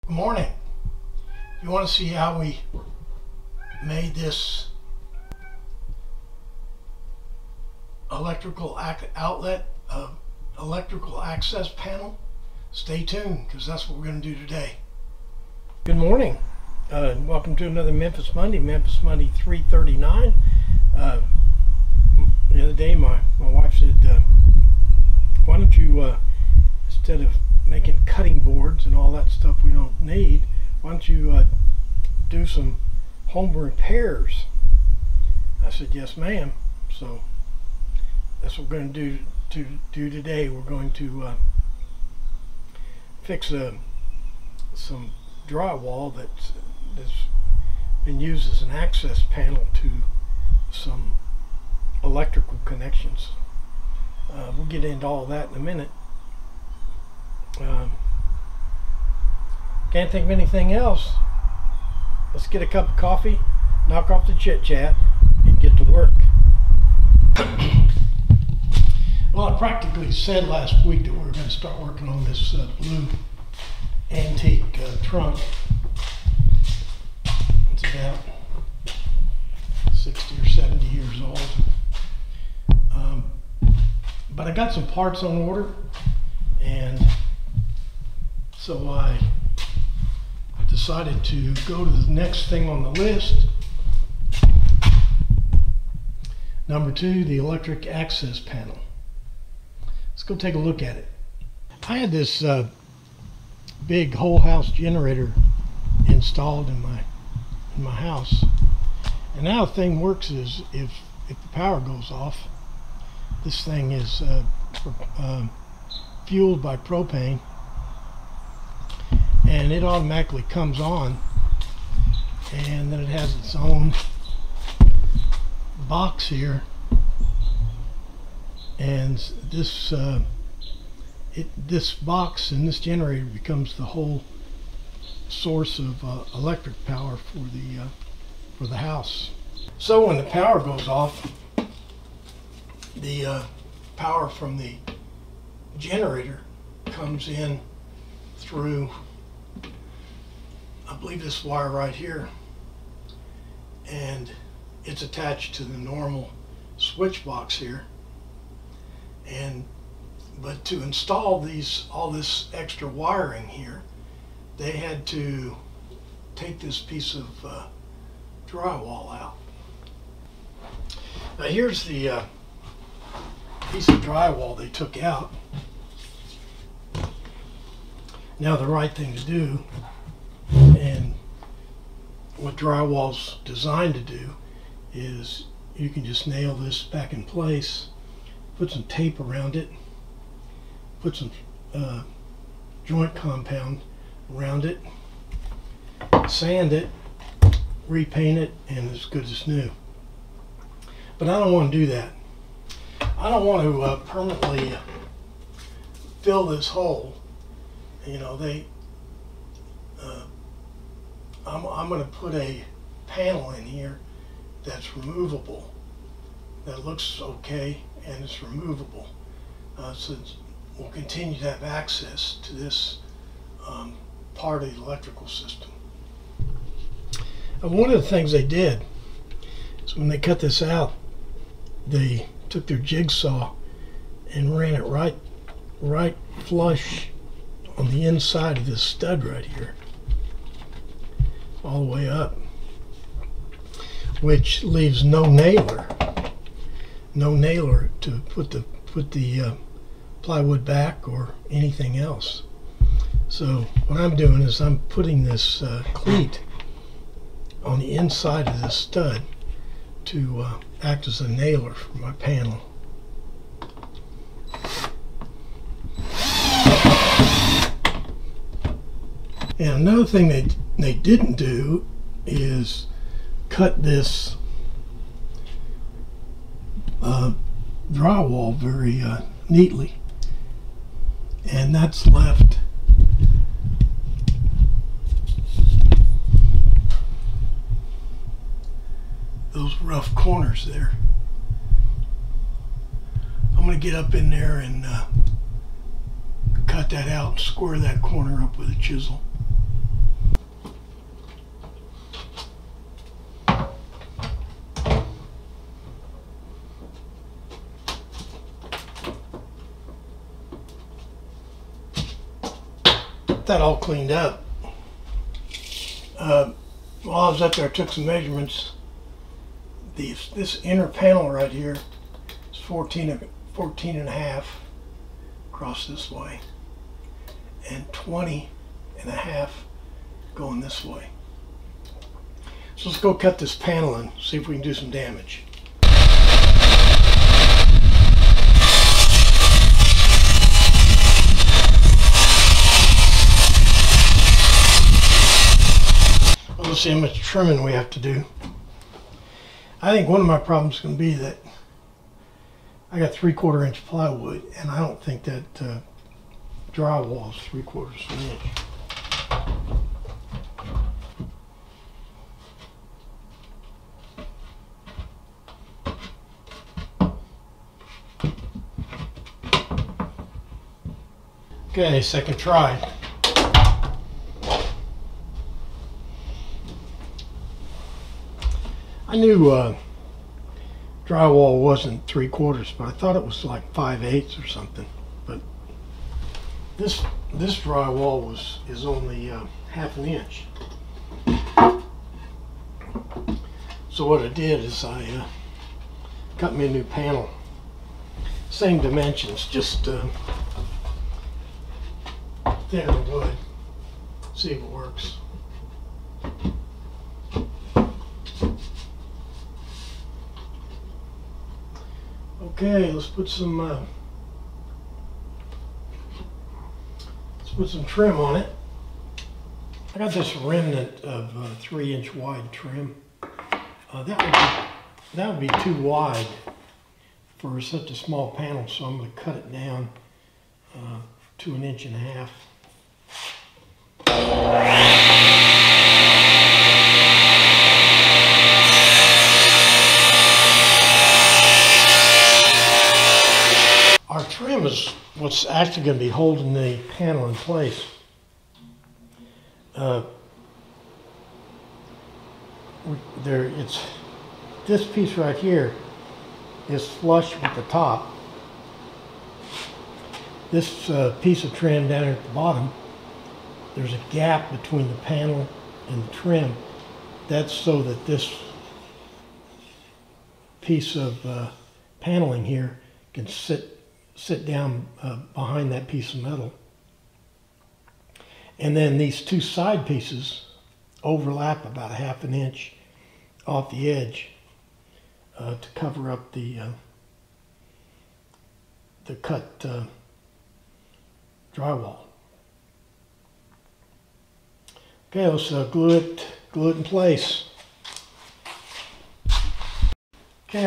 Good morning. If you want to see how we made this electrical outlet, electrical access panel, stay tuned because that's what we're going to do today. Good morning. Welcome to another Memphis Monday 339. The other day my wife said, why don't you, instead of making cutting boards and all that stuff we don't need, why don't you do some home repairs? I said, yes ma'am. So that's what we're going to do today. We're going to fix some drywall that's been used as an access panel to some electrical connections. We'll get into all that in a minute. Can't think of anything else. Let's get a cup of coffee, knock off the chit chat, and get to work. Well, I practically said last week that we were going to start working on this blue antique trunk. It's about 60 or 70 years old. But I got some parts on order, and so I decided to go to the next thing on the list. Number 2, the electric access panel. Let's go take a look at it. I had this big whole house generator installed in my house, and now the thing works is if the power goes off, this thing is fueled by propane, and it automatically comes on, and then it has its own box here, and this box and this generator becomes the whole source of electric power for the house. So when the power goes off, the power from the generator comes in through, I believe, this wire right here, and it's attached to the normal switch box here. But to install all this extra wiring here, they had to take this piece of drywall out. Now here's the piece of drywall they took out. Now the right thing to do, and what drywall's designed to do, is you can just nail this back in place, put some tape around it, put some joint compound around it, sand it, repaint it, and it's good as new. But I don't want to do that. I don't want to permanently fill this hole. You know, I'm going to put a panel in here that's removable, that looks okay, and it's removable, so we'll continue to have access to this part of the electrical system. And one of the things they did is when they cut this out, they took their jigsaw and ran it right flush on the inside of this stud right here, all the way up, which leaves no nailer to put the plywood back or anything else. So what I'm doing is I'm putting this cleat on the inside of this stud to act as a nailer for my panel. And another thing they didn't do is cut this drywall very neatly, and that's left those rough corners there. I'm going to get up in there and cut that out, square that corner up with a chisel. got that all cleaned up. While I was up there, I took some measurements. This inner panel right here is 14 and a half across this way, and 20 and a half going this way. So let's go cut this panel and see if we can do some damage. Let's see how much trimming we have to do. I think one of my problems is going to be that I got 3/4 inch plywood, and I don't think that drywall is 3/4 of an inch. Okay, second try. I knew drywall wasn't 3/4, but I thought it was like 5/8 or something. But this drywall is only 1/2 inch. So what I did is I cut me a new panel, same dimensions, just thinner wood. See if it works. Okay, let's put some trim on it. I got this remnant of 3-inch wide trim. That would be too wide for such a small panel, so I'm going to cut it down to 1.5 inches. Our trim is what's actually going to be holding the panel in place. This piece right here is flush with the top. This piece of trim down here at the bottom, there's a gap between the panel and the trim. That's so that this piece of paneling here can sit down behind that piece of metal. And then these two side pieces overlap about 1/2 inch off the edge to cover up the cut drywall. Okay, let's glue it in place. Okay,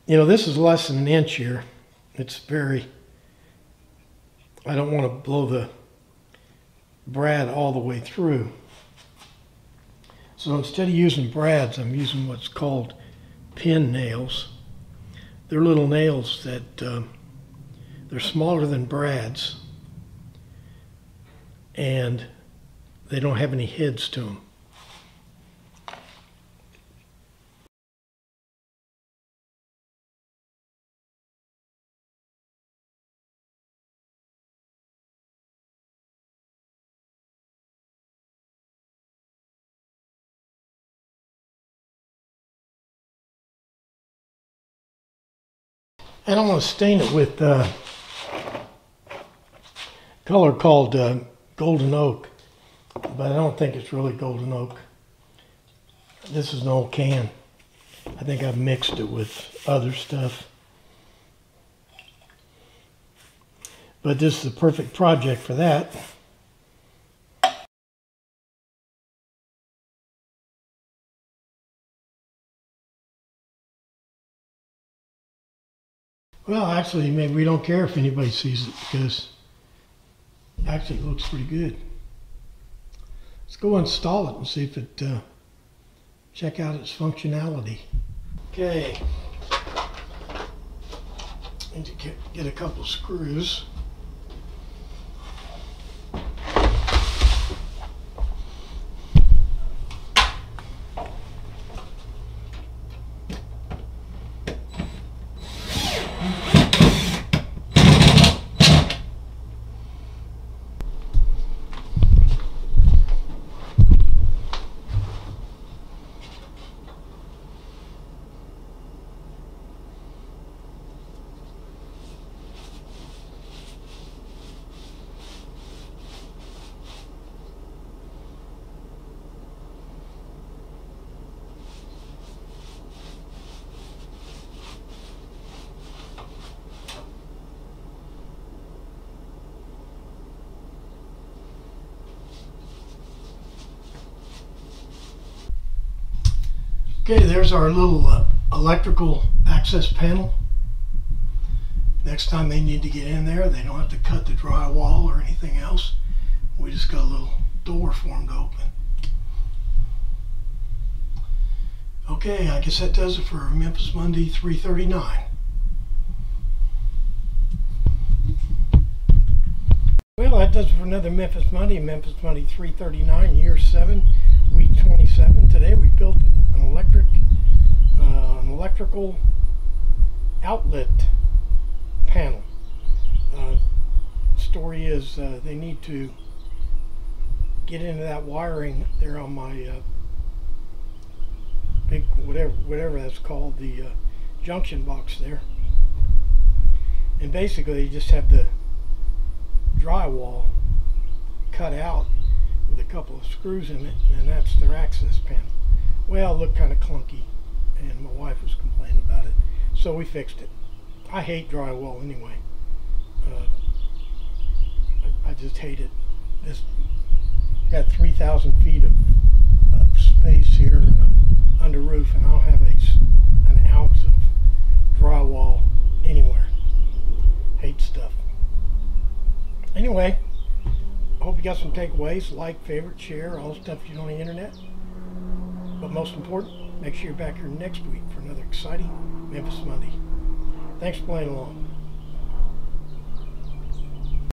this is less than 1 inch here. It's I don't want to blow the brad all the way through. So instead of using brads, I'm using what's called pin nails. They're little nails that they're smaller than brads, and they don't have any heads to them. And I'm going to stain it with a color called Golden Oak, but I don't think it's really Golden Oak. This is an old can. I think I've mixed it with other stuff. But this is the perfect project for that. Well, actually, maybe we don't care if anybody sees it, because actually it looks pretty good. Let's go install it and see if it, check out its functionality. Okay, need to get a couple of screws. Okay, there's our little electrical access panel. Next time they need to get in there, they don't have to cut the drywall or anything else. We just got a little door for them to open. Okay, I guess that does it for Memphis Monday 339. Well, that does it for another Memphis Monday 339, year 7, week 27. Today we built an electrical outlet panel. Story is they need to get into that wiring there on my big whatever that's called, the junction box there, and basically you just have the drywall cut out with a couple of screws in it, and that's their access panel. Well, it looked kind of clunky, and my wife was complaining about it, so we fixed it. I hate drywall anyway. I just hate it. This got 3,000 feet of space here under roof, and I don't have an ounce of drywall anywhere. Hate stuff. Anyway, I hope you got some takeaways. Like, favorite, share, all the stuff you do on the internet. But most important, make sure you're back here next week for another exciting Memphis Monday. Thanks for playing along.